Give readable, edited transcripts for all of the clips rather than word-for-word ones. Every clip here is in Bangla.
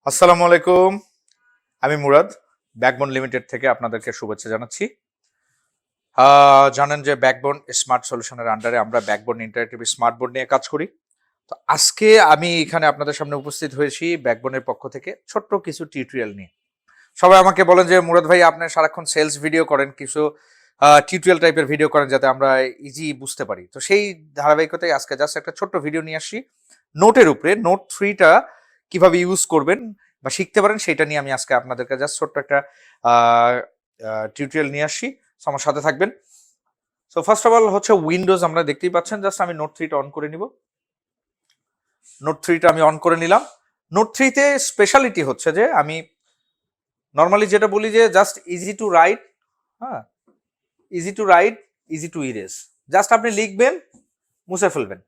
আসসালামু আলাইকুম, আমি মুরাদ ব্যাকবোন লিমিটেড থেকে আপনাদেরকে শুভেচ্ছা জানাচ্ছি। জানেন যে ব্যাকবোন স্মার্ট সলিউশনের আন্ডারে আমরা ব্যাকবোন ইন্টারেক্টিভ স্মার্ট বোর্ড নিয়ে কাজ করি। তো আজকে আমি এখানে আপনাদের সামনে উপস্থিত হয়েছি ব্যাকবোনের পক্ষ থেকে ছোট্ট কিছু টিউটোরিয়াল নিয়ে। সবাই আমাকে বলেন যে মুরাদ ভাই আপনি সারাক্ষণ সেলস ভিডিও করেন, কিছু টিউটোরিয়াল টাইপের ভিডিও করেন যাতে আমরা ইজি বুঝতে পারি। তো সেই ধারাবাহিকতায় আজকে জাস্ট একটা ছোট্ট ভিডিও নিয়ে আসছি নোটের উপরে। নোট 3টা কিভাবে ইউজ করবেন বা শিখতে পারেন সেটা নিয়ে আমি আজকে আপনাদেরকে জাস্ট ছোট্ট একটা টিউটোরিয়াল নিয়ে আসছি। সো আমার সাথে থাকবেন। সো ফার্স্ট অফ অল হচ্ছে উইন্ডোজ, আমরা দেখতেই পাচ্ছেন। জাস্ট আমি নোট 3টা অন করে নিব। নোট 3টা আমি অন করে নিলাম। নোট 3তে স্পেশালিটি হচ্ছে যে আমি নর্মালি যেটা বলি যে জাস্ট ইজি টু রাইট, হ্যাঁ, easy to right, easy to erase. Just আপনি লিখবেন, মুছে ফেলবেন।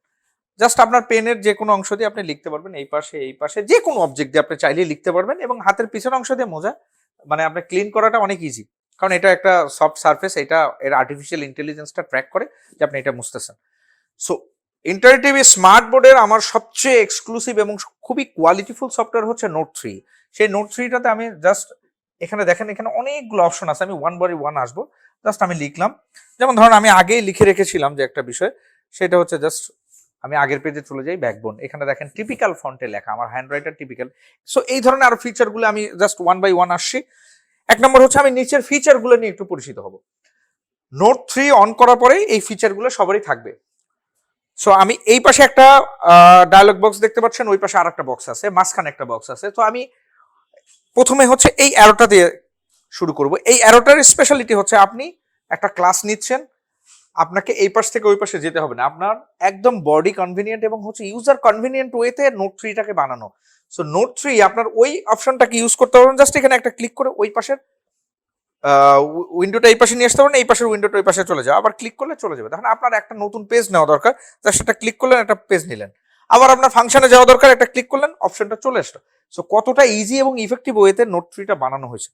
জাস্ট আপনার পেনের যে কোনো অংশ দিয়ে আপনি লিখতে পারবেন, এই পাশে যে কোনো অবজেক্ট দিয়ে আপনি চাইলে লিখতে পারবেন, এবং হাতের পিছনের অংশ দিয়ে মোজা মানে আপনি ক্লিন করাটা অনেক ইজি, কারণ এটা একটা সফট সারফেস। এটা এর আর্টিফিশিয়াল ইন্টেলিজেন্সটা ট্র্যাক করে যে আপনি এটা মুছতেছেন। সো ইন্টারেক্টিভ স্মার্ট বোর্ডের আমার সবচেয়ে এক্সক্লুসিভ এবং খুবই কোয়ালিটিফুল সফটওয়্যার হচ্ছে নোট 3। সেই নোট 3টাতে আমি জাস্ট এখানে দেখেন, এখানে অনেকগুলো অপশন আছে। আমি ওয়ান বাই ওয়ান আসবো। জাস্ট আমি লিখলাম, যেমন ধরুন আমি আগেই লিখে রেখেছিলাম যে একটা বিষয়, সেটা হচ্ছে জাস্ট আমি আগের পেজে চলে যাই, ব্যাকবোন। এখানে দেখেন টিপিক্যাল ফন্টে লেখা, আমার হ্যান্ড রাইটার টিপিক্যাল। সো এই ধরনের আরো ফিচারগুলো আমি জাস্ট ওয়ান বাই ওয়ান আসছি। এক নম্বর হচ্ছে আমি নিচের ফিচারগুলো নিয়ে একটু পরিচিত হব। নোট 3 অন করার পরে এই ফিচারগুলো সবারই থাকবে। সো আমি এই পাশে একটা ডায়ালগ বক্স দেখতে পাচ্ছেন, ওই পাশে আর একটা বক্স আছে, মাঝখানে একটা বক্স আছে। তো আমি প্রথমে হচ্ছে এই অ্যারোটা দিয়ে শুরু করব। এই অ্যারোটার স্পেশালিটি হচ্ছে আপনি একটা ক্লাস নিচ্ছেন, আপনাকে এই পাশ থেকে ওই পাশে যেতে হবে না। আপনার একদম বডি কনভিনিয়েন্ট এবং হচ্ছে ইউজার কনভিনিয়েন্ট ওয়েতে নোট 3টাকে বানানো। সো নোট 3 আপনার ওই অপশনটাকে ইউজ করতে পারবেন। জাস্ট এখানে একটা ক্লিক করে ওই পাশের উইন্ডোটা এই পাশে নিয়ে আসতে পারবেন, এই পাশের উইন্ডোটা ওই পাশে চলে যাবে। আবার ক্লিক করলে চলে যাবে। তখন আপনার একটা নতুন পেজ নেওয়া দরকার, জাস্ট একটা ক্লিক করলেন, একটা পেজ নিলেন। আবার আপনার ফাংশনে যাওয়া দরকার, একটা ক্লিক করলেন, অপশনটা চলে আসলো। সো কতটা ইজি এবং ইফেক্টিভ ওয়েতে নোট 3টা বানানো হয়েছে।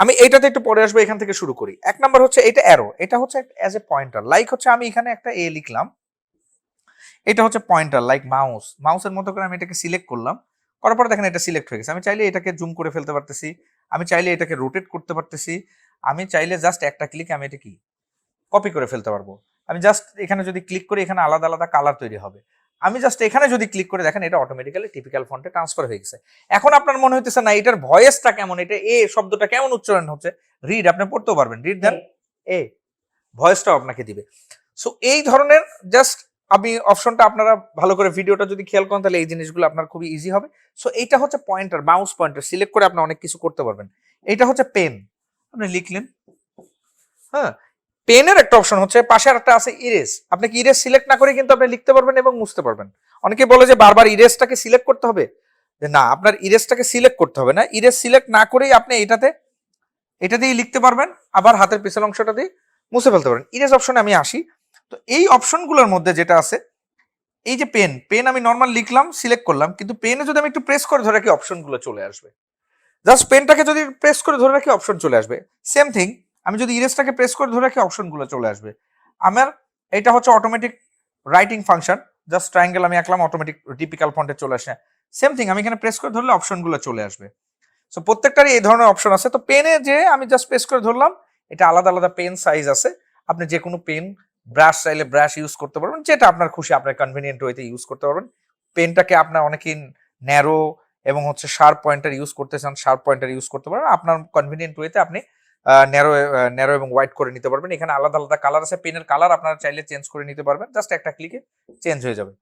আমি এইটাতে একটু পরে আসবো, এখান থেকে শুরু করি। এক নাম্বার হচ্ছে এটা অ্যারো, এটা হচ্ছে অ্যাজ এ পয়েন্টার। লাইক হচ্ছে আমি এখানে একটা এ লিখলাম, এটা হচ্ছে পয়েন্টার, লাইক মাউসের মতো করে আমি এটাকে সিলেক্ট করলাম। করার পরে দেখেন এটা সিলেক্ট হয়ে গেছে। আমি চাইলে এটাকে জুম করে ফেলতে পারতেছি, আমি চাইলে এটাকে রোটেট করতে পারতেছি, আমি চাইলে জাস্ট একটা ক্লিকে আমি এটা কি কপি করে ফেলতে পারবো। আমি জাস্ট এখানে যদি ক্লিক করি, এখানে আলাদা আলাদা কালার তৈরি হবে। আমি জাস্ট এখানে যদি ক্লিক করে দেখেন, এটা অটোমেটিক্যালি টিপিক্যাল ফন্টে ট্রান্সফার হয়ে গেছে। এখন আপনার মনে হইতেছে না এটার ভয়েসটা কেমন, এটা এ শব্দটা কেমন উচ্চারণ হচ্ছে। রিড আপনি পড়তেও পারবেন, রিড দেন এ, ভয়েসটাও আপনাকে দিবে। সো এই ধরনের জাস্ট আমি অপশনটা, আপনারা ভালো করে ভিডিওটা যদি খেয়াল করেন তাহলে এই জিনিসগুলো আপনার খুবই ইজি হবে। সো এইটা হচ্ছে পয়েন্টার, মাউস পয়েন্টার, সিলেক্ট করে আপনি অনেক কিছু করতে পারবেন। এইটা হচ্ছে পেন, আপনি লিখলেন, হ্যাঁ। পেনের একটা অপশন হচ্ছে, পাশে একটা আছে ইরেজ। আপনি কি ইরেজ সিলেক্ট না করে কিন্তু আপনি লিখতে পারবেন এবং মুছতে পারবেন। অনেকে বলে যে বারবার ইরেজটাকে সিলেক্ট করতে হবে, যে না, আপনার ইরেজটাকে সিলেক্ট করতে হবে না। ইরেজ সিলেক্ট না করেই আপনি এটা দিয়ে লিখতে পারবেন, আবার হাতের পিছনের অংশটা দিয়ে মুছে ফেলতে পারেন। ইরেজ অপশনে আমি আসি। তো এই অপশনগুলোর মধ্যে যেটা আছে, এই যে পেন আমি নর্মাল লিখলাম, সিলেক্ট করলাম, কিন্তু পেনে যদি আমি একটু প্রেস করে ধরে রাখি অপশনগুলো চলে আসবে। জাস্ট পেনটাকে যদি প্রেস করে ধরে রাখি অপশন চলে আসবে। সেম থিং আমি যদি ইরেজটাকে প্রেস করে ধরে রাখি অপশনগুলো চলে আসবে। আমার এটা হচ্ছে automatic writing function, just triangle আমি আঁকলাম, অটোমেটিক টিপিক্যাল ফন্টে চলে আসে। সেম থিং আমি এখানে প্রেস করে ধরলে অপশনগুলো চলে আসবে। সো প্রত্যেকটারই এই ধরনের অপশন আছে। তো পেনে যে আমি জাস্ট প্রেস করে ধরলাম, এটা আলাদা আলাদা পেন সাইজ আছে। আপনি যে কোনো পেন, ব্রাশ চাইলে ব্রাশ ইউজ করতে পারবেন, যেটা আপনার খুশি আপনার কনভিনিয়েন্ট ওয়েতে ইউজ করতে পারবেন। পেনটাকে আপনার অনেকেই ন্যারো এবং হচ্ছে শার্প পয়েন্টার ইউজ করতে চান, শার্প পয়েন্টার ইউজ করতে পারবেন। আপনার কনভিনিয়েন্ট ওয়েতে আপনি ন্যারো এবং হোয়াইট করে নিতে পারবেন। এখানে আলাদা আলাদা কালার আছে, পেনের কালার আপনারা চাইলে চেঞ্জ করে নিতে পারবেন, জাস্ট একটা ক্লিকে চেঞ্জ হয়ে যাবে,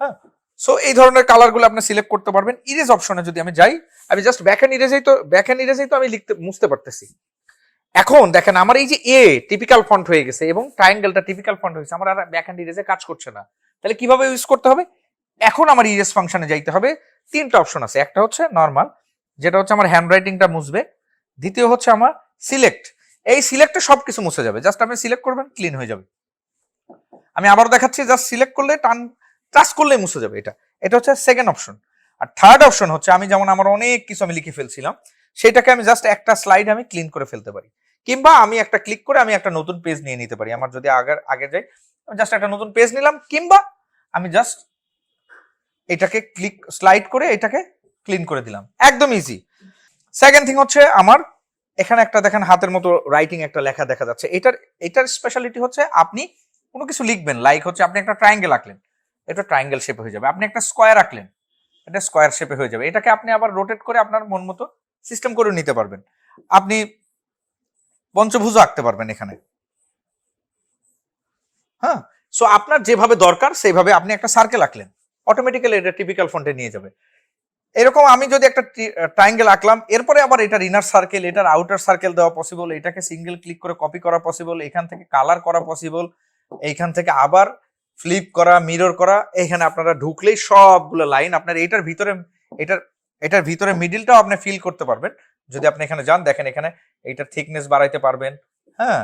হ্যাঁ। সো এই ধরনের কালারগুলো আপনি সিলেক্ট করতে পারবেন। ইরেজ অপশনে যদি আমি যাই, আমি জাস্ট ব্যাক হ্যান্ড ইরেজেই তো আমি মুছতে পারতেছি। এখন দেখেন আমার এই যে এ টিপিক্যাল ফন্ট হয়ে গেছে এবং ট্রায়াঙ্গেলটা টিপিক্যাল ফন্ট হয়েছে, আমার আর ব্যাক হ্যান্ড ইরেজে কাজ করছে না। তাহলে কিভাবে ইউজ করতে হবে? এখন আমার ইরেজ ফাংশনে যাইতে হবে। তিনটা অপশন আছে, একটা হচ্ছে নর্মাল, যেটা হচ্ছে আমার হ্যান্ড রাইটিংটা মুছবে। দ্বিতীয় হচ্ছে আমার সিলেক্ট, এই সিলেক্টে সবকিছু মুছে যাবে। জাস্ট আপনি সিলেক্ট করবেন, ক্লিন হয়ে যাবে। আমি আবার দেখাচ্ছি, জাস্ট সিলেক্ট করলে টাচ করলে মুছে যাবে। এটা হচ্ছে সেকেন্ড অপশন। আর থার্ড অপশন হচ্ছে, আমি যেমন আমার অনেক কিছু আমি লিখে ফেলছিলাম, সেটাকে আমি জাস্ট একটা স্লাইড আমি ক্লিন করে ফেলতে পারি, কিংবা আমি একটা ক্লিক করে আমি একটা নতুন পেজ নিয়ে নিতে পারি। আমার যদি আগে যাই, আমি জাস্ট একটা নতুন পেজ নিলাম, কিংবা আমি জাস্ট এটাকে স্লাইড করে এটাকে ক্লিন করে দিলাম, একদম ইজি। সেকেন্ড থিং হচ্ছে আমার এখানে একটা দেখেন হাতের মতো রাইটিং একটা লেখা দেখা যাচ্ছে, এটার স্পেশালিটি হচ্ছে আপনি কোনো কিছু লিখবেন, লাইক হচ্ছে আপনি একটা ট্রায়াঙ্গেল আঁকলেন, এটা ট্রায়াঙ্গেল শেপে হয়ে যাবে, আপনি একটা স্কোয়ার আঁকলেন, এটা স্কোয়ার শেপে হয়ে যাবে, এটাকে আপনি আবার রোটেট করে আপনার মন মতো সিস্টেম করে নিতে পারবেন। আপনি পঞ্চভুজ আঁকতে পারবেন এখানে, হ্যাঁ। সো আপনার যেভাবে দরকার সেইভাবে আপনি একটা সার্কেল আঁকলেন, অটোমেটিক্যালি এটা টিপিক্যাল ফন্টে নিয়ে যাবে। এরকম আমি যদি একটা ট্রায়াঙ্গেল আঁকলাম, এরপরে আবার এটার ইনার সার্কেল, এটার আউটার সার্কেল দেওয়া পসিবল, এটাকে সিঙ্গেল ক্লিক করে কপি করা পসিবল, এখান থেকে কালার করা পসিবল, এইখান থেকে আবার ফ্লিপ করা, মিরর করা, এখানে আপনারা ঢুকলেই সবগুলো লাইন আপনার এটার ভিতরে মিডিলটাও আপনি ফিল করতে পারবেন যদি আপনি এখানে যান। দেখেন এখানে এটার থিকনেস বাড়াইতে পারবেন, হ্যাঁ।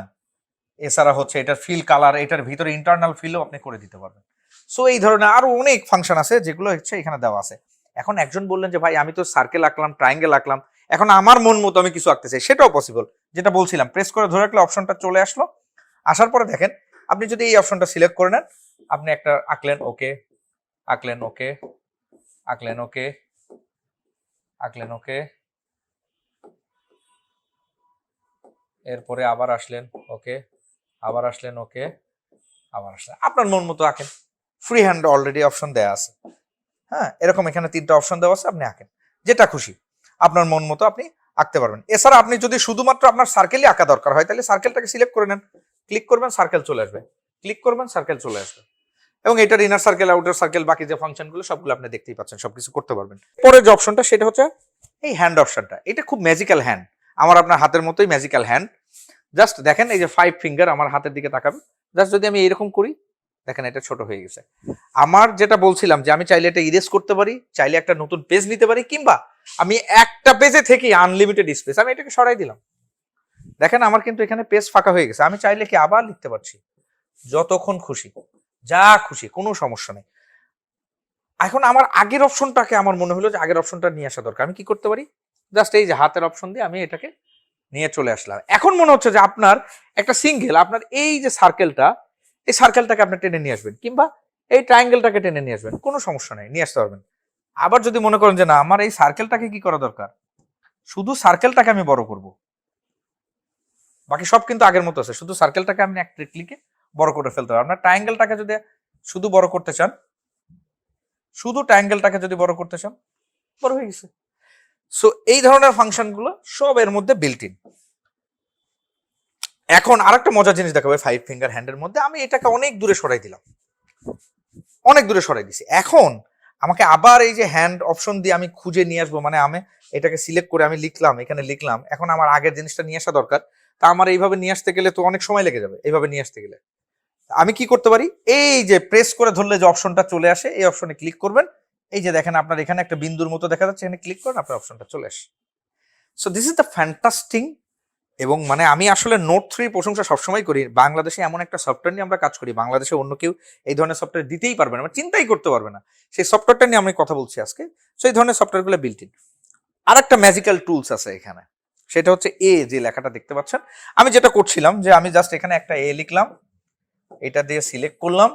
এছাড়া হচ্ছে এটার ফিল কালার, এটার ভিতরে ইন্টারনাল ফিলও আপনি করে দিতে পারবেন। সো এই ধরনের আরো অনেক ফাংশন আছে যেগুলো হচ্ছে এখানে দেওয়া আছে। এখন একজন বললেন যে ভাই আমি তো সার্কেল আঁকলাম, ট্রায়াঙ্গেল আঁকলাম, এখন আমার মন মতো আমি কিছু আঁকতে চাই, সেটাও পসিবল। যেটা বলছিলাম, প্রেস করে ধরে রাখলে অপশনটা চলে আসলো, আসার পরে দেখেন আপনি যদি এই অপশনটা সিলেক্ট করে নেন, আপনি একটা আঁকলেন, ওকে, আঁকলেন, ওকে, আঁকলেন, ওকে, আঁকলেন, ওকে, এরপরে আবার আসলেন, ওকে, আবার আসলেন, ওকে, আবার আসলেন, আপনার মন মতো আঁকেন। ফ্রি হ্যান্ড অলরেডি অপশন দেওয়া আছে, হ্যাঁ। এরকম এখানে 3টা অপশন দেওয়া আছে, আপনি আঁকেন যেটা খুশি, আপনার মন মতো আপনি আঁকতে পারবেন। এছাড়া আপনি যদি শুধুমাত্র আপনার সার্কেলই আঁকা দরকার হয়, তাহলে সার্কেলটাকে সিলেক্ট করে নেন, ক্লিক করবেন, সার্কেল চলে আসবে, ক্লিক করবেন, সার্কেল চলে আসবে, এবং এটার ইনার সার্কেল, আউটার সার্কেল, বাকি যে ফাংশনগুলো সবগুলো আপনি দেখতেই পাচ্ছেন, সবকিছু করতে পারবেন। পরের যে অপশনটা সেটা হচ্ছে এই হ্যান্ড অপশনটা, এটা খুব ম্যাজিক্যাল হ্যান্ড, আমার আপনার হাতের মতোই ম্যাজিক্যাল হ্যান্ড। জাস্ট দেখেন এই যে 5 ফিঙ্গার আমার হাতের দিকে তাকাবে, জাস্ট যদি আমি এইরকম করি, দেখেন এটা ছোট হয়ে গেছে। আমার যেটা বলছিলাম যে আমি চাইলে এটা ইরেজ করতে পারি, চাইলে একটা নতুন পেজ নিতে পারি, কিংবা আমি একটা পেজে থেকে আনলিমিটেড স্পেস, আমি এটাকে সরাই দিলাম, দেখেন আমার কিন্তু এখানে পেজ ফাঁকা হয়ে গেছে, আমি চাইলে কি আবার লিখতে পারছি যতক্ষণ খুশি, যা খুশি, কোনো সমস্যা নেই। এখন আমার আগের অপশনটাকে আমার মনে হলো যে আগের অপশনটা নিয়ে আসা দরকার, আমি কি করতে পারি, জাস্ট এই যে হাতের অপশন দিয়ে আমি এটাকে নিয়ে চলে আসলাম। এখন মনে হচ্ছে যে আপনার একটা সিঙ্গেল, আপনার এই যে সার্কেলটা, এই সার্কেলটাকে আপনি টেনে নিয়ে আসবেন, কিংবা এই ট্রায়াঙ্গেলটাকে টেনে নিয়ে আসবেন, কোনো সমস্যা নেই, নিয়ে আসতে পারবেন। আবার যদি মনে করেন যে না, আমার এই সার্কেলটাকে কি করা দরকার, শুধু সার্কেলটাকে আমি বড় করব, বাকি সব কিন্তু আগের মতো আছে, শুধু সার্কেলটাকে আপনি একটা ক্লিকে বড় করে ফেলতে পারবেন। আপনার ট্রায়াঙ্গেলটাকে যদি শুধু বড় করতে চান, শুধু ট্রায়াঙ্গেলটাকে যদি বড় করতে চান, বড় হয়ে গেছে। সো এই ধরনের ফাংশনগুলো সব এর মধ্যে বিল্ট ইন। এখন আরেকটা মজার জিনিস দেখাবে 5 ফিঙ্গার হ্যান্ডের মধ্যে, আমি এটাকে অনেক দূরে সরাই দিলাম, অনেক দূরে সরাই দিছি। এখন আমাকে আবার এই যে হ্যান্ড অপশন দিয়ে আমি খুঁজে নিয়ে আসবো, মানে আমি এটাকে সিলেক্ট করে আমি লিখলাম, এখানে লিখলাম, এখন আমার আগের জিনিসটা নিয়ে আসা দরকার, তা আমার এইভাবে নিয়ে আসতে গেলে তো অনেক সময় লেগে যাবে। এইভাবে নিয়ে আসতে গেলে আমি কি করতে পারি, এই যে প্রেস করে ধরলে যে অপশনটা চলে আসে, এই অপশনে ক্লিক করবেন, এই যে দেখেন আপনার এখানে একটা বিন্দুর মতো দেখা যাচ্ছে, এখানে ক্লিক করেন, আপনার অপশনটা চলে আসে। So this is the fantastic. এবং মানে আমি আসলে Note-3 প্রশংসা সবসময় করি, বাংলাদেশে এমন একটা সফটওয়্যার নিয়ে আমরা কাজ করি, বাংলাদেশে অন্য কেউ এই ধরনের সফটওয়্যার দিতেই পারবে না, মানে চিন্তাই করতে পারবে না, সেই সফটওয়্যারটা নিয়ে আমি কথা বলছি আজকে। সো এই ধরনের সফটওয়্যারগুলো বিল্ট ইন। আর একটা ম্যাজিক্যাল টুলস আছে এখানে, সেটা হচ্ছে এ, যে লেখাটা দেখতে পাচ্ছেন, আমি যেটা করছিলাম যে আমি জাস্ট এখানে একটা এ লিখলাম, এটা দিয়ে সিলেক্ট করলাম,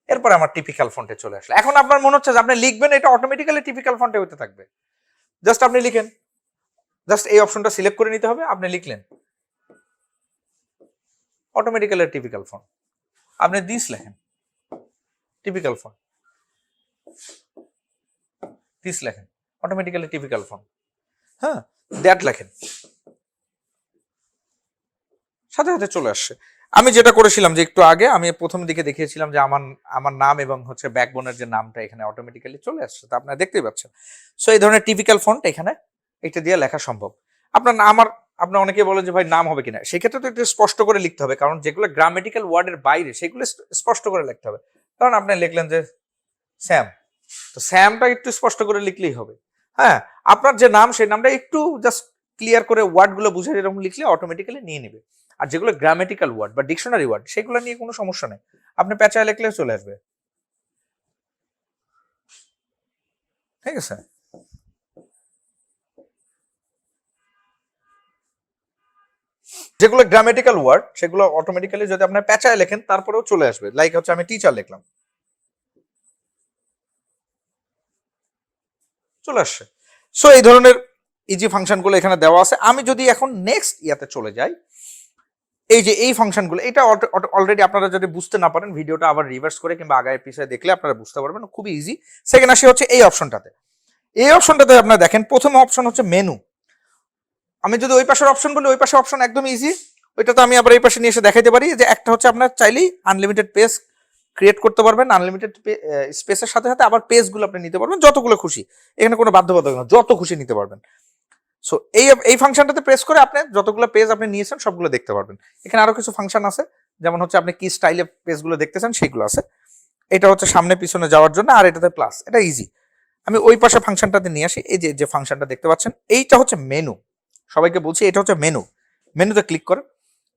এরপর আমার টিপিক্যাল ফন্টে চলে আসলো। এখন আপনার মনে হচ্ছে যে আপনি লিখবেন, এটা অটোমেটিক্যালি টিপিক্যাল ফন্টে হতে থাকবে, জাস্ট আপনি লিখেন, জাস্ট এই অপশনটা সিলেক্ট করে নিতে হবে, আপনি লিখলেন, অটোমেটিক্যালি টিপিক্যাল ফন্ট, আপনি দিস লেখেন, টিপিক্যাল ফন্ট, দিস লেখেন, অটোমেটিক্যালি টিপিক্যাল ফন্ট, হ্যাঁ, দ্যাট লেখেন, সাথে সাথে চলে আসছে। আমি যেটা করেছিলাম যে একটু আগে আমি প্রথম দিকে দেখিয়েছিলাম যে আমার নাম এবং হচ্ছে ব্যাকবোনের যে নামটা এখানে অটোমেটিক্যালি চলে আসছে, তা আপনারা দেখতেই পাচ্ছেন। সো এই ধরনের টিপিক্যাল ফন্ট এখানে এটা দিয়ে লেখা সম্ভব। আপনার অনেকে বলেন যে ভাই নাম হবে কিনা, সেক্ষেত্রে তো একটু স্পষ্ট করে লিখতে হবে, কারণ যেগুলো গ্রামেটিক্যাল ওয়ার্ডের বাইরে সেগুলো স্পষ্ট করে লিখতে হবে। কারণ আপনি লিখলেন যে স্যাম, তো স্যামটা একটু স্পষ্ট করে লিখলেই হবে, হ্যাঁ। আপনার যে নাম, সেই নামটা একটু জাস্ট ক্লিয়ার করে ওয়ার্ডগুলো বুঝে এরকম লিখলে অটোমেটিক্যালি নিয়ে নেবে। আর যেগুলো গ্রামেটিক্যাল ওয়ার্ড বা ডিকশনারি ওয়ার্ড, সেগুলো নিয়ে কোনো সমস্যা নেই, আপনি পেঁচায় লিখলে চলে আসবে, ঠিক আছে। যেগুলো গ্রামেটিক্যাল ওয়ার্ড সেগুলো অটোমেটিক্যালি যদি আপনি পেঁচায় লেখেন তারপরেও চলে আসবে, লাইক হচ্ছে আমি টিচার লিখলাম, চলে আসছে। সো এই ধরনের ইজি ফাংশনগুলো এখানে দেওয়া আছে। আমি যদি এখন নেক্সট ইয়াতে চলে যাই, এই যে এই ফাংশনগুলো, এটা অলরেডি আপনারা যদি বুঝতে না পারেন ভিডিওটা আবার রিভার্স করে কিংবা আগায় পিছনে দেখলে আপনারা বুঝতে পারবেন, খুবই ইজি। সেকেন্ড আসি হচ্ছে এই অপশনটাতে। এই অপশনটাতে আপনারা দেখেন প্রথম অপশন হচ্ছে মেনু। আমি যদি ওই পাশের অপশন বলি, ওই পাশে অপশন একদম ইজি, ওইটা তো আমি আবার এই পাশে নিয়ে এসে দেখাইতে পারি। যে একটা হচ্ছে আপনার চাইলেই আনলিমিটেড পেজ ক্রিয়েট করতে পারবেন, আনলিমিটেড স্পেসের সাথে সাথে আবার পেজগুলো আপনি নিতে পারবেন যতগুলো খুশি, এখানে কোনো বাধ্যবাধকতা না, যত খুশি নিতে পারবেন। সো এই ফাংশনটাতে প্রেস করে আপনি যতগুলো পেজ আপনি নিয়েছেন সবগুলো দেখতে পারবেন। এখানে আরো কিছু ফাংশন আছে, যেমন হচ্ছে আপনি কি স্টাইলে পেজগুলো দেখতেছেন সেগুলো আছে। এটা হচ্ছে সামনে পিছনে যাওয়ার জন্য, আর এটাতে প্লাস, এটা ইজি। আমি ওই পাশে ফাংশনটাতে নিয়ে আসি। এই যে ফাংশনটা দেখতে পাচ্ছেন, এইটা হচ্ছে মেনু। সবাইকে বলছি এটা হচ্ছে মেনু। মেনুতে ক্লিক করেন।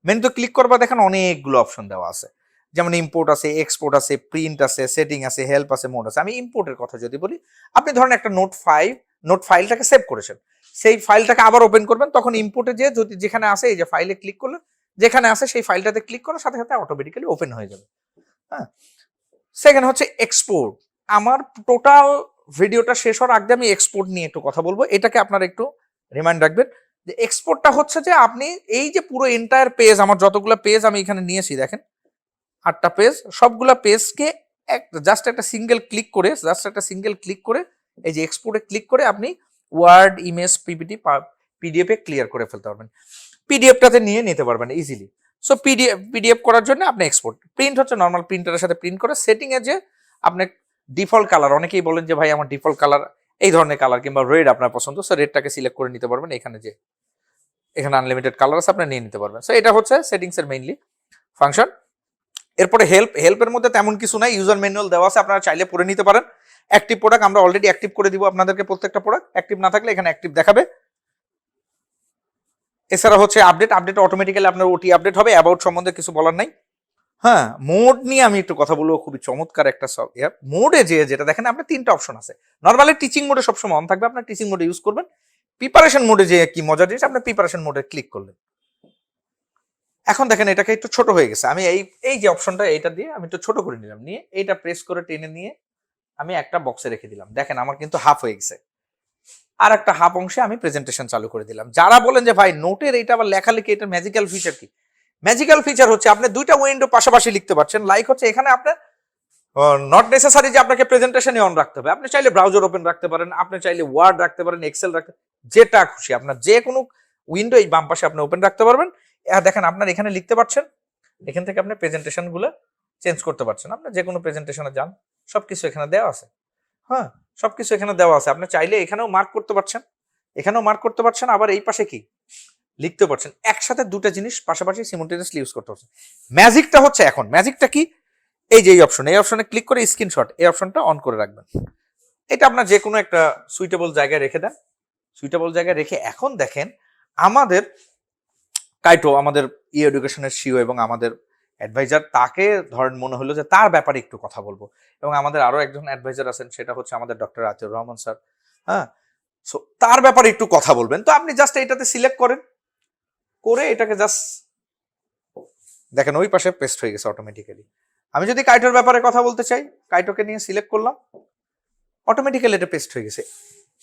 মেনুতে ক্লিক করবা দেখেন অনেকগুলো অপশন দেওয়া আছে, যেমন ইম্পোর্ট আছে, এক্সপোর্ট আছে, প্রিন্ট আছে, সেটিং আছে, হেল্প আছে, মোড আছে। আমি ইম্পোর্টের কথা যদি বলি, আপনি ধরেন একটা নোট ফাইলটাকে সেভ করেছেন, সেই ফাইলটাকে আবার ওপেন করবেন, তখন ইম্পোর্টে যে যদি যেখানে আছে এই যে ফাইলে ক্লিক করলেন, যেখানে আছে সেই ফাইলটাতে ক্লিক করার সাথে সাথে অটোমেটিক্যালি ওপেন হয়ে যাবে। হ্যাঁ, সেকেন্ড হচ্ছে এক্সপোর্ট। আমার টোটাল ভিডিওটা শেষ হওয়ার আগে আমি এক্সপোর্ট নিয়ে একটু কথা বলবো, এটাকে আপনারা একটু রিমাইন্ড রাখবেন। যে এক্সপোর্টটা হচ্ছে যে আপনি এই যে পুরো এন্টায়ার পেজ, আমার যতগুলো পেজ আমি এখানে নিয়েছি দেখেন 8টা পেজ, সবগুলা পেজকে জাস্ট একটা সিঙ্গেল ক্লিক করে এই যে এক্সপোর্টে ক্লিক করে আপনি ওয়ার্ড, ইমেজ, পিপিটি, পিডিএফ এ ক্লিয়ার করে ফেলতে পারবেন। পিডিএফটাতে নিয়ে নিতে পারবেন ইজিলি। সো পিডিএফ করার জন্য আপনি এক্সপোর্ট। প্রিন্ট হচ্ছে নর্মাল প্রিন্টারের সাথে প্রিন্ট করে। সেটিং এ যে আপনি ডিফল্ট কালার, অনেকেই বলেন যে ভাই আমার ডিফল্ট কালার এই ধরনের কালার কিংবা রেড আপনার পছন্দ, সো রেডটাকে সিলেক্ট করে নিতে পারবেন। এখানে আনলিমিটেড কালার আছে, আপনি নিয়ে নিতে পারবেন। সো এটা হচ্ছে সেটিংস এর মেইনলি ফাংশন। এরপরে হেল্পের মধ্যে তেমন কিছু নাই, ইউজার ম্যানুয়াল দেওয়া আছে, আপনারা চাইলে পড়ে নিতে পারেন। অ্যাক্টিভ প্রোডাক্ট আমরা অলরেডি অ্যাক্টিভ করে দিব আপনাদেরকে, প্রত্যেকটা প্রোডাক্ট অ্যাক্টিভ না থাকলে এখানে অ্যাক্টিভ দেখাবে। এছাড়া হচ্ছে আপডেট অটোমেটিক্যালি আপনার ওটি আপডেট হবে, অ্যাবাউট সম্বন্ধে কিছু বলার নাই। হ্যাঁ, মোড নিয়ে আমি একটু কথা বলবো, খুবই চমৎকার একটা সফটওয়্যার। মোডে যেটা দেখেন আপনি 3টা অপশন আছে। নরমালি টিচিং মোডে সবসময় অন থাকবে, আপনার টিচিং মোডে ইউজ করবেন। প্রিপারেশন মোডে যে কি মজার জিনিস, আপনি প্রিপারেশন মোডে ক্লিক করলেন। এখন দেখেন এটাকে একটু ছোট হয়ে গেছে। আমি এই যে অপশনটা এইটা দিয়ে আমি একটু ছোট করে নিলাম, নিয়ে এইটা প্রেস করে টেনে নিয়ে আমি একটা বক্সে রেখে দিলাম। দেখেন আমার কিন্তু হাফ হয়ে গেছে। আর একটা হাফ অংশে আমি প্রেজেন্টেশন চালু করে দিলাম। যারা বলেন যে ভাই নোটের এইটা আবার লেখালেখি, এটা ম্যাজিক্যাল ফিচার কি? ম্যাজিক্যাল ফিচার হচ্ছে আপনি দুইটা উইন্ডো পাশাপাশি লিখতে পারছেন। লাইক হচ্ছে এখানে আপনার নট নেসেসারি যে আপনাকে প্রেজেন্টেশনে অন রাখতে হবে, আপনি চাইলে ব্রাউজার ওপেন রাখতে পারেন, আপনি চাইলে ওয়ার্ড রাখতে পারেন, এক্সেল রাখতে, যেটা খুশি আপনার যে কোনো উইন্ডো এই বাম পাশে আপনি ওপেন রাখতে পারবেন। দেখেন আপনার এখানে লিখতে পারছেন, এখান থেকে আপনি প্রেজেন্টেশন গুলো চেঞ্জ করতে পারছেন। আপনি যে কোনো প্রেজেন্টেশনে যান, সবকিছু এখানে দেওয়া আছে। হ্যাঁ, সবকিছু এখানে দেওয়া আছে। আপনি চাইলে এখানেও মার্ক করতে পারছেন, এখানেও মার্ক করতে পারছেন, আবার এই পাশে কি লিখতে পারছেন। একসাথে দুটো জিনিস পাশাপাশি সিমultaneously ইউজ করতে পারছেন। ম্যাজিকটা হচ্ছে এখন, ম্যাজিকটা কি, এই যে এই অপশনে ক্লিক করে স্ক্রিনশট, এই অপশনটা অন করে রাখবেন। এটা আপনার যে কোনো একটা সুইটেবল জায়গায় রেখে দেন। সুইটেবল জায়গায় রেখে এখন দেখেন আমাদের কাইটো, আমাদের এডুকেশনের সিও এবং আমাদের অ্যাডভাইজার, তাকে ধরেন মনে হলো যে তার ব্যাপারে একটু কথা বলবো, এবং আমাদের আরো একজন অ্যাডভাইজার আছেন, সেটা হচ্ছে আমাদের ডক্টর আতিউর রহমান স্যার। হ্যাঁ, সো তার ব্যাপারে একটু কথা বলবেন। তো আপনি জাস্ট এটাতে সিলেক্ট করেন, করে এটাকে জাস্ট দেখেন ওই পাশে পেস্ট হয়ে গেছে অটোমেটিক্যালি। আমি যদি কাইটোর ব্যাপারে কথা বলতে চাই, কাইটোকে নিয়ে সিলেক্ট করলাম, অটোমেটিক্যালি এটা পেস্ট হয়ে গেছে।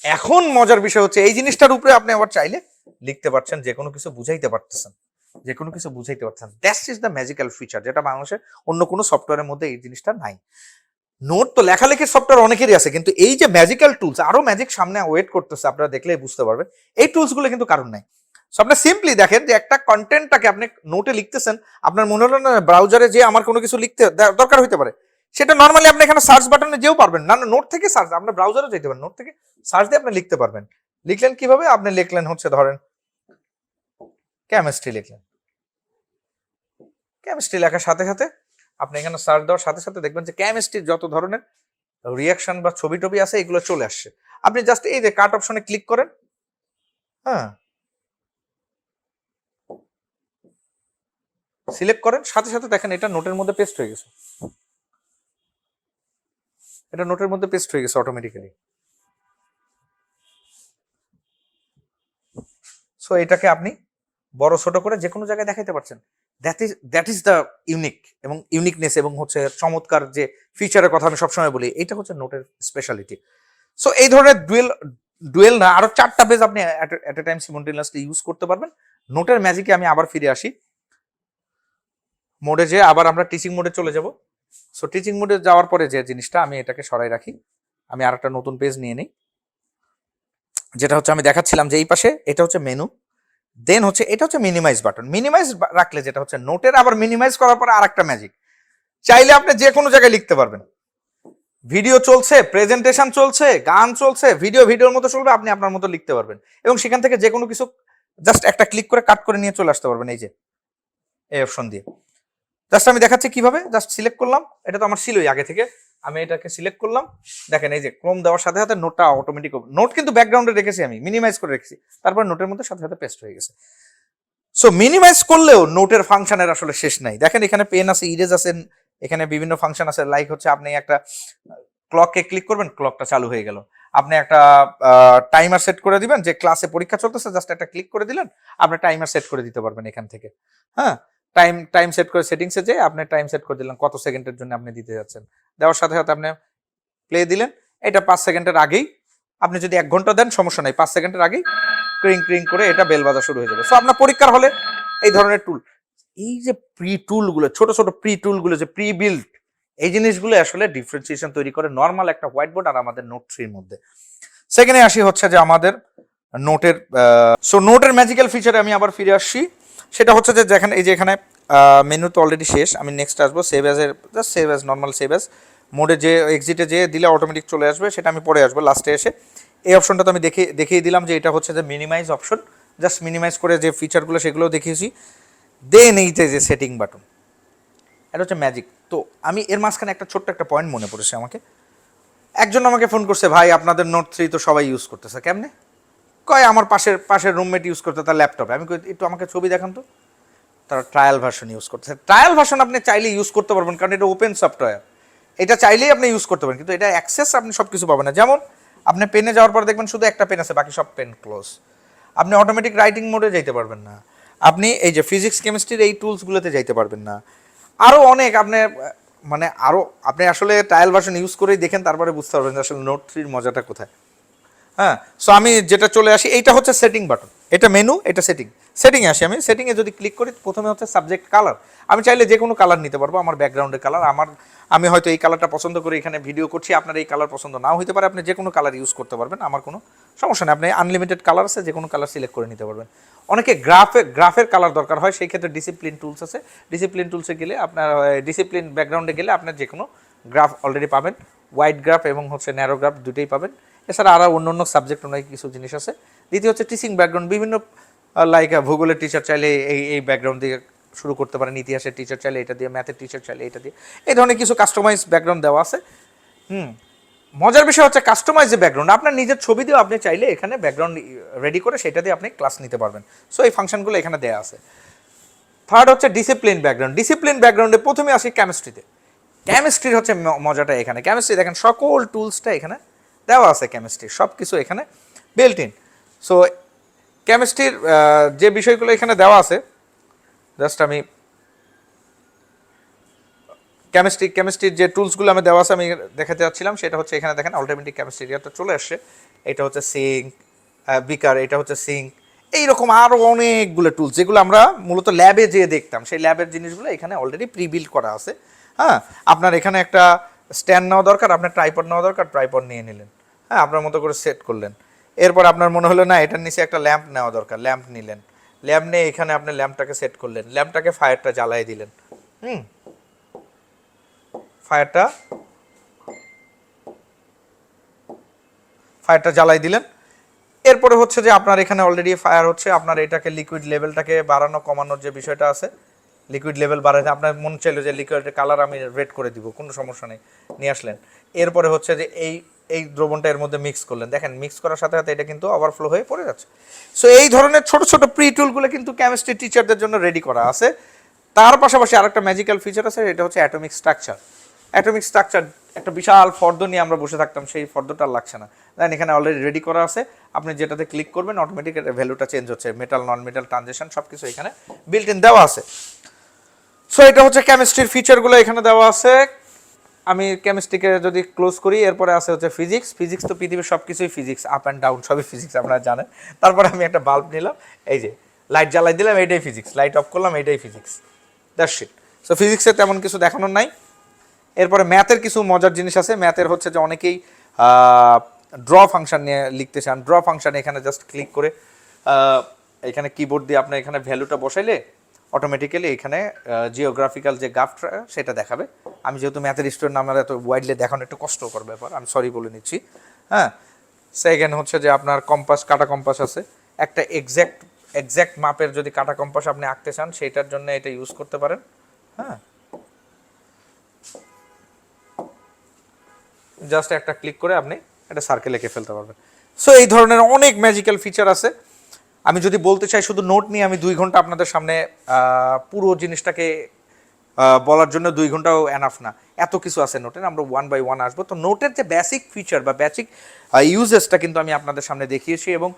এখন মজার বিষয় হচ্ছে এই জিনিসটার উপরে আপনি আবার চাইলে লিখতে পারছেন, যে কোনো কিছু বুঝাইতে পারতেছেন, that's is the magical feature, যেটা বাংলাদেশে অন্য কোনো সফটওয়্যারের মধ্যে এই জিনিসটা নাই। নোট তো লেখালেখির সফটওয়্যার অনেকেরই আছে, কিন্তু এই যে ম্যাজিক্যাল টুলস, আরো ম্যাজিক সামনে ওয়েট করতেছে, আপনারা দেখলেই বুঝতে পারবেন। এই টুলস গুলো কিন্তু কারণ নাই। সো আপনি সিম্পলি দেখেন যে একটা কন্টেন্টটাকে আপনি নোটে লিখতেছেন, আপনার মনে হলো না ব্রাউজারে যে আমার কোনো কিছু লিখতে দরকার হইতে পারে, সেটা নর্মালি আপনি এখানে সার্চ বাটনে যেও পারবেন না, নোট থেকে সার্চ, আপনার ব্রাউজারে যেতে পারেন, নোট থেকে সার্চ দিয়ে আপনি লিখতে পারবেন। লিখলেন কিভাবে? আপনি লিখলেন হচ্ছে ধরেন কেমিস্ট্রি লিখলেন, কেমিস্ট্রি লেখার সাথে সাথে আপনি এখানে সার্চ দেওয়ার সাথে সাথে দেখবেন যে কেমিস্ট্রির যত ধরনের রিয়াকশন বা ছবি টবি আছে এগুলো চলে আসছে। আপনি জাস্ট এই যে কাট অপশনে ক্লিক করেন, হ্যাঁ, সিলেক্ট করেন, সাথে সাথে দেখেন এটা নোটের মধ্যে পেস্ট হয়ে গেছে, এটা নোটের মধ্যে পেস্ট হয়ে গেছে অটোমেটিক্যালি। সো এটাকে আপনি বড় ছোট করে যে কোনো জায়গায় দেখাইতে পারছেন। দ্যাট ইজ দ্য ইউনিক এবং ইউনিকনেস এবং হচ্ছে চমৎকার যে ফিচারের কথা আমি সবসময় বলি, এটা হচ্ছে নোটের স্পেশালিটি। সো এই ধরনের ডুয়েল না, আরো 4টা পেজ আপনি এট এ টাইম সিমultaneously ইউজ করতে পারবেন। নোটের ম্যাজিকে আমি আবার ফিরে আসি মোডে, যে আবার আমরা টিচিং মোডে চলে যাব। সো টিচিং মোডে যাওয়ার পরে যে জিনিসটা, আমি এটাকে সরাই রাখি, আমি আর একটা নতুন পেজ নিয়ে নিই, যেটা হচ্ছে আমি দেখাচ্ছিলাম যে এই পাশে এটা হচ্ছে মেনু, দেন হচ্ছে এটা হচ্ছে মিনিমাইজ বাটন। মিনিমাইজ রাখলে যেটা হচ্ছে নোটের, আবার মিনিমাইজ করার পরে আরেকটা ম্যাজিক, চাইলে আপনি যে কোনো জায়গায় লিখতে পারবেন। ভিডিও চলছে, প্রেজেন্টেশন চলছে, গান চলছে, ভিডিওর মতো চলবে, আপনি আপনার মতো লিখতে পারবেন এবং সেখান থেকে যে কোনো কিছু জাস্ট একটা ক্লিক করে কাট করে নিয়ে চলে আসতে পারবেন। এই যে এই অপশন দিয়ে জাস্ট আমি দেখাচ্ছি কিভাবে। জাস্ট সিলেক্ট করলাম, এটা তো আমার ছিলই আগে থেকে, আমি এটাকে সিলেক্ট করলাম, দেখেন এই যে ক্রোম দেওয়ার সাথে সাথে নোটটা অটোমেটিক, নোট কিন্তু ব্যাকগ্রাউন্ডে রেখেছি আমি, মিনিমাইজ করে রেখেছি, তারপর নোটের মধ্যে সাথে সাথে পেস্ট হয়ে গেছে। সো মিনিমাইজ করলেও নোটের ফাংশনের আসলে শেষ নাই। দেখেন এখানে পেন আছে, ইরেজ আছে, এখানে বিভিন্ন ফাংশন আছে, লাইক হচ্ছে আপনি একটা ক্লককে ক্লিক করবেন, ক্লকটা চালু হয়ে গেল। আপনি একটা টাইমার সেট করে দিবেন, যে ক্লাসে পরীক্ষা চলতেছে, জাস্ট একটা ক্লিক করে দিলেন, আপনি টাইমার সেট করে দিতে পারবেন এখান থেকে। হ্যাঁ, টাইম সেট করে সেটিংসে যে আপনি টাইম সেট করে দিলেন কত সেকেন্ডের জন্য আপনি দিতে যাচ্ছেন, দেওয়ার সাথে সাথে আপনি প্লে দিলেন, এটা 5 সেকেন্ডের আগেই, আপনি যদি 1 ঘন্টা দেন সমস্যা নাই, 5 সেকেন্ডের আগেই ক্রিং ক্রিং করে এটা বেল বাজা শুরু হয়ে যাবে। সো আপনার পরীক্ষার হলে এই ধরনের টুল, এই যে প্রি টুলগুলো, ছোট ছোট প্রি টুলগুলো যে প্রি বিল্ড, এই জিনিসগুলো আসলে ডিফারেন্সিয়েশন তৈরি করে নর্মাল একটা হোয়াইট বোর্ড আর আমাদের নোট 3 এর মধ্যে। সেকেন্ডে আসি হচ্ছে যে আমাদের নোটের, সো নোটের ম্যাজিক্যাল ফিচারে আমি আবার ফিরে আসছি। সেটা হচ্ছে যে যেখানে এই যে এখানে মেনু তো অলরেডি শেষ, আমি নেক্সট আসবো সেভ অ্যাজ এর, just save as, normal save as মোডে যে এক্সিটে যে দিলে অটোমেটিক চলে আসবে, সেটা আমি পরে আসবো লাস্টে এসে। এই অপশনটা তো আমি দেখিয়ে দিলাম যে এটা হচ্ছে যে মিনিমাইজ অপশন, জাস্ট মিনিমাইজ করে যে ফিচারগুলো সেগুলো দেখিয়েছি। দেন এই যে সেটিং বাটন, এটা হচ্ছে ম্যাজিক। তো আমি এর মাঝখানে একটা ছোট্ট একটা পয়েন্ট মনে পড়েছে আমাকে, একজন আমাকে ফোন করছে, ভাই আপনাদের নোট 3 তো সবাই ইউজ করতেছে, কেমনে? কয় আমার পাশের রুমমেট ইউজ করতে তার ল্যাপটপে। আমি কই একটু আমাকে ছবি দেখান তো। তারা ট্রায়াল ভার্সন ইউজ করতেছে। ট্রায়াল ভার্সন আপনি চাইলে ইউজ করতে পারবেন, কারণ এটা ওপেন সফটওয়্যার, এটা চাইলেই আপনি ইউজ করতে পারেন, কিন্তু এটা অ্যাক্সেস আপনি সব কিছু পাবেন না। যেমন আপনি পেনে যাওয়ার পর দেখবেন শুধু একটা পেন আছে, বাকি সব পেন ক্লোজ। আপনি অটোমেটিক রাইটিং মোডে যাইতে পারবেন না, আপনি এই যে ফিজিক্স কেমিস্ট্রির এই টুলসগুলোতে যাইতে পারবেন না, আরও অনেক আপনি মানে আরও আপনি আসলে ট্রায়াল ভার্সন ইউজ করেই দেখেন, তারপরে বুঝতে পারবেন যে আসলে নোট 3 মজাটা কোথায়। হ্যাঁ, সো আমি যেটা চলে আসি, এইটা হচ্ছে সেটিং বাটন, এটা মেনু, এটা সেটিংয়ে আসি। আমি সেটিংয়ে যদি ক্লিক করি, প্রথমে হচ্ছে সাবজেক্ট কালার, আমি চাইলে যে কোনো কালার নিতে পারবো, আমার ব্যাকগ্রাউন্ডের কালার, আমি হয়তো এই কালারটা পছন্দ করি, এখানে ভিডিও করছি, আপনার এই কালার পছন্দ নাও হতে পারে, আপনি যে কোনো কালার ইউজ করতে পারবেন, আমার কোনো সমস্যা নেই, আপনি আনলিমিটেড কালার আছে, যে কোনো কালার সিলেক্ট করে নিতে পারবেন। অনেকে গ্রাফের কালার দরকার হয়, সেই ক্ষেত্রে ডিসিপ্লিন টুলস আছে, ডিসিপ্লিন টুলসে গেলে আপনার ডিসিপ্লিন ব্যাকগ্রাউন্ডে গেলে আপনার যে কোনো গ্রাফ অলরেডি পাবেন, হোয়াইট গ্রাফ এবং হচ্ছে ন্যারো গ্রাফ দুটোই পাবেন। এছাড়া আরও অন্য সাবজেক্ট অনেক কিছু জিনিস আছে। দ্বিতীয় হচ্ছে টিচিং ব্যাকগ্রাউন্ড, বিভিন্ন লাইক ভূগোলের টিচার চাইলে এই ব্যাকগ্রাউন্ড দিয়ে শুরু করতে পারেন, ইতিহাসের টিচার চাইলে এটা দিয়ে, ম্যাথের টিচার চাইলে এটা দিয়ে, এই ধরনের কিছু কাস্টমাইজ ব্যাকগ্রাউন্ড দেওয়া আছে। মজার বিষয় হচ্ছে কাস্টমাইজ যে ব্যাকগ্রাউন্ড, আপনার নিজের ছবি দিয়েও আপনি চাইলে এখানে ব্যাকগ্রাউন্ড রেডি করে সেটা দিয়ে আপনি ক্লাস নিতে পারবেন। সো এই ফাংশনগুলো এখানে দেওয়া আছে। থার্ড হচ্ছে ডিসিপ্লিন ব্যাকগ্রাউন্ড। ডিসিপ্লিন ব্যাকগ্রাউন্ডে প্রথমে আসি কেমিস্ট্রিতে। কেমিস্ট্রির হচ্ছে মজাটা এখানে, কেমিস্ট্রি দেখেন সকল টুলসটা এখানে দেওয়া আছে, কেমিস্ট্রি সব কিছু এখানে বিল্ট ইন। সো কেমিস্ট্রির যে বিষয়গুলো এখানে দেওয়া আছে, জাস্ট আমি কেমিস্ট্রির যে টুলসগুলো আমি দেওয়া আছে আমি দেখাতে যাচ্ছিলাম, সেটা হচ্ছে এখানে দেখেন অটোমেটিক কেমিস্ট্রি এরিয়াটা চলে আসছে। এটা হচ্ছে সিঙ্ক, বিকার, এটা হচ্ছে সিঙ্ক, এইরকম আরও অনেকগুলো টুলস যেগুলো আমরা মূলত ল্যাবে যেয়ে দেখতাম, সেই ল্যাবের জিনিসগুলো এখানে অলরেডি প্রি বিল্ড করা আছে। হ্যাঁ, আপনার এখানে একটা স্ট্যান্ড নেওয়া দরকার, আপনার ট্রাইপড নেওয়া দরকার, ট্রাইপড নিয়ে নিলেন, হ্যাঁ আপনার মতো করে সেট করলেন। এরপর আপনার মনে হলো না এটার নিচে একটা ল্যাম্প নেওয়া দরকার, ল্যাম্প নিলেন, ল্যাম্প নিয়ে এখানে আপনি ল্যাম্পটাকে সেট করলেন, ল্যাম্পটাকে ফায়ারটা জ্বালাই দিলেন, ফায়ারটা জ্বালাই দিলেন। এরপরে হচ্ছে যে আপনার এখানে অলরেডি ফায়ার হচ্ছে, আপনার এটাকে লিকুইড লেভেলটাকে বাড়ানো কমানোর যে বিষয়টা আছে, লিকুইড লেভেল বাড়াতে আপনার মন চাইলো যে লিকুইডের কালার আমি রেড করে দিব, কোনো সমস্যা নেই, নিয়ে আসলেন। এরপরে হচ্ছে যে এই দ্রবণটা এর মধ্যে মিক্স করলেন, দেখেন মিক্স করার সাথে সাথে এটা কিন্তু ওভারফ্লো হয়ে পড়ে যাচ্ছে। সো এই ধরনের ছোট ছোট প্রি টুলগুলো কিন্তু কেমিস্ট্রি টিচারদের জন্য রেডি করা আছে। তার পাশাপাশি আরেকটা ম্যাজিক্যাল ফিচার আছে, এটা হচ্ছে অ্যাটমিক স্ট্রাকচার। অ্যাটমিক স্ট্রাকচার একটা বিশাল ফর্দ নিয়ে আমরা বসে থাকতাম, সেই ফর্দটা লাগছে না, দেন এখানে অলরেডি রেডি করা আছে। আপনি যেটাতে ক্লিক করবেন অটোমেটিক ভ্যালুটা চেঞ্জ হচ্ছে, মেটাল নন মেটাল ট্রানজিশন সব কিছু এখানে বিল্ট ইন দেওয়া আছে। সো এটা হচ্ছে কেমিস্ট্রির ফিচারগুলো এখানে দেওয়া আছে। আমি কেমিস্ট্রিকে যদি ক্লোজ করি, এরপরে আছে হচ্ছে ফিজিক্স। ফিজিক্স তো পৃথিবীর সব কিছুই ফিজিক্স, আপ অ্যান্ড ডাউন সবই ফিজিক্স, আপনারা জানেন। তারপরে আমি একটা বাল্ব নিলাম, এই যে লাইট জ্বালাই দিলাম, এইটাই ফিজিক্স, লাইট অফ করলাম, এইটাই ফিজিক্স, দ্যাটস ইট। সো ফিজিক্সে তেমন কিছু দেখানোর নাই। এরপরে ম্যাথের কিছু মজার জিনিস আছে। ম্যাথের হচ্ছে যে অনেকেই ড্র ফাংশন নিয়ে লিখতে চান। ড্র ফাংশন এখানে জাস্ট ক্লিক করে এখানে কিবোর্ড দিয়ে আপনি এখানে ভ্যালুটা বসাইলে অটোমেটিক্যালি এখানে জিওগ্রাফিক্যাল যে গ্রাফটা সেটা দেখাবে। আমি যেহেতু ম্যাথের স্টুডেন্ট, আমার এত ওয়াইডলি দেখানো একটু কষ্টকর ব্যাপার, আমি সরি বলে নিচ্ছি। হ্যাঁ, সেকেন্ড হচ্ছে যে আপনার কম্পাস, কাটা কম্পাস আছে। একটা এক্স্যাক্ট মাপের যদি কাটা কম্পাস আপনি আঁকতে চান, সেইটার জন্য এটা ইউজ করতে পারেন। হ্যাঁ, জাস্ট একটা ক্লিক করে আপনি একটা সার্কেল এঁকে ফেলতে পারবেন। সো এই ধরনের অনেক ম্যাজিক্যাল ফিচার আছে। আমি যদি বলতে চাই শুধু নোট নিয়ে, আমি 2 ঘন্টা আপনাদের সামনে পুরো জিনিসটাকে বলার জন্য 2 ঘন্টাও এনাফ না, এত কিছু আছে নোটের। আমরা 1 বাই 1 আসবো। তো নোটের যে বেসিক ফিচার বা বেসিক ইউজেসটা কিন্তু আমি আপনাদের সামনে দেখিয়েছি এবং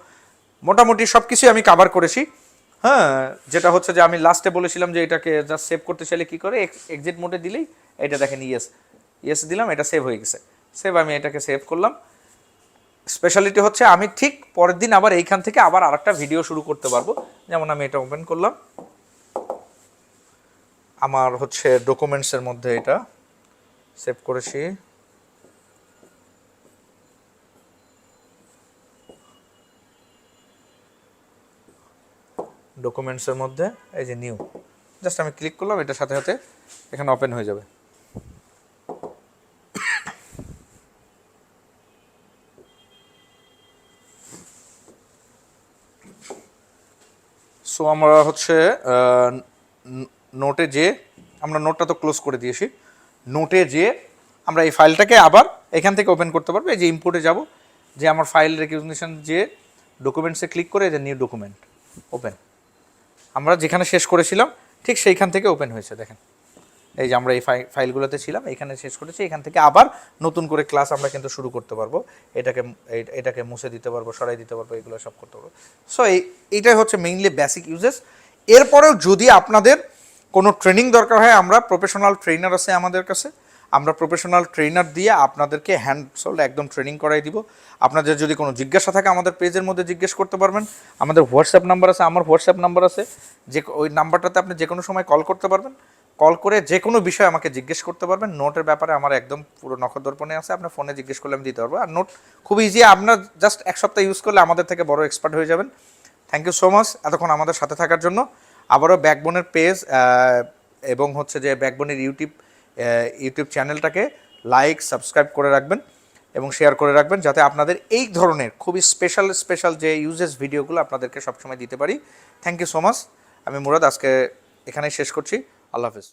মোটামুটি সব কিছুই আমি কাভার করেছি। হ্যাঁ, যেটা হচ্ছে যে আমি লাস্টে বলেছিলাম যে এটাকে জাস্ট সেভ করতে চাইলে কী করে, এক্সিট মোডে দিলেই এটা দেখেন ইয়েস দিলাম, এটা সেভ হয়ে গেছে। সেভ, আমি এটাকে সেভ করলাম। স্পেশালিটি হচ্ছে আমি ঠিক পরের দিন আবার এইখান থেকে আবার আরেকটা ভিডিও শুরু করতে পারবো। যেমন আমি এটা ওপেন করলাম, আমার হচ্ছে ডকুমেন্টসের মধ্যে এটা সেভ করেছি। ডকুমেন্টসের মধ্যে এই যে নিউ, জাস্ট আমি ক্লিক করলাম, এটার সাথে সাথে এখানে ওপেন হয়ে যাবে। সো আমরা হচ্ছে নোটে যে আমরা নোটটা তো ক্লোজ করে দিয়েছি। নোটে যে আমরা এই ফাইলটাকে আবার এখান থেকে ওপেন করতে পারবো। এই যে ইম্পোর্টে যাব, যে আমার ফাইল রেকগনিশন যে ডকুমেন্টসে ক্লিক করে যে নিউ ডকুমেন্ট ওপেন, আমরা যেখানে শেষ করেছিলাম ঠিক সেইখান থেকে ওপেন হয়েছে। দেখেন এই যে আমরা এই ফাইলগুলোতে ছিলাম, এখানে শেষ করেছি, এখান থেকে আবার নতুন করে ক্লাস আমরা কিন্তু শুরু করতে পারবো। এটাকে মুছে দিতে পারবো, সরাই দিতে পারবো, এগুলো সব করতে পারবো। সো এইটাই হচ্ছে মেইনলি বেসিক ইউজেস। এরপরেও যদি আপনাদের কোনো ট্রেনিং দরকার হয়, আমরা প্রফেশনাল ট্রেনার আছে আমাদের কাছে, আমরা প্রফেশনাল ট্রেনার দিয়ে আপনাদেরকে হ্যান্ডসোল্ড একদম ট্রেনিং করাই দিব। আপনাদের যদি কোনো জিজ্ঞাসা থাকে আমাদের পেজের মধ্যে জিজ্ঞেস করতে পারবেন। আমাদের হোয়াটসঅ্যাপ নাম্বার আছে, আমার হোয়াটসঅ্যাপ নাম্বার আছে, যে ওই নাম্বারটাতে আপনি যে কোনো সময় কল করতে পারবেন। কল করে যে কোনো বিষয় আমাকে জিজ্ঞেস করতে পারবেন। নোটের ব্যাপারে আমার একদম পুরো নখদর্পণে আছে, আপনার ফোনে জিজ্ঞেস করলে আমি দিতে পারবো। আর নোট খুব ইজি, আপনার জাস্ট 1 সপ্তাহ ইউজ করলে আমাদের থেকে বড় এক্সপার্ট হয়ে যাবেন। থ্যাংক ইউ সো মাচ এতক্ষণ আমাদের সাথে থাকার জন্য। আবারও ব্যাকবোনের পেজ এবং হচ্ছে যে ব্যাকবোনের ইউটিউব চ্যানেলটাকে লাইক সাবস্ক্রাইব করে রাখবেন এবং শেয়ার করে রাখবেন, যাতে আপনাদের এই ধরনের খুবই স্পেশাল যে ইউজেস ভিডিওগুলো আপনাদেরকে সবসময় দিতে পারি। Thank you so much. আমি মুরাদ, আজকে এখানেই শেষ করছি। আল্লাহ হাফিজ।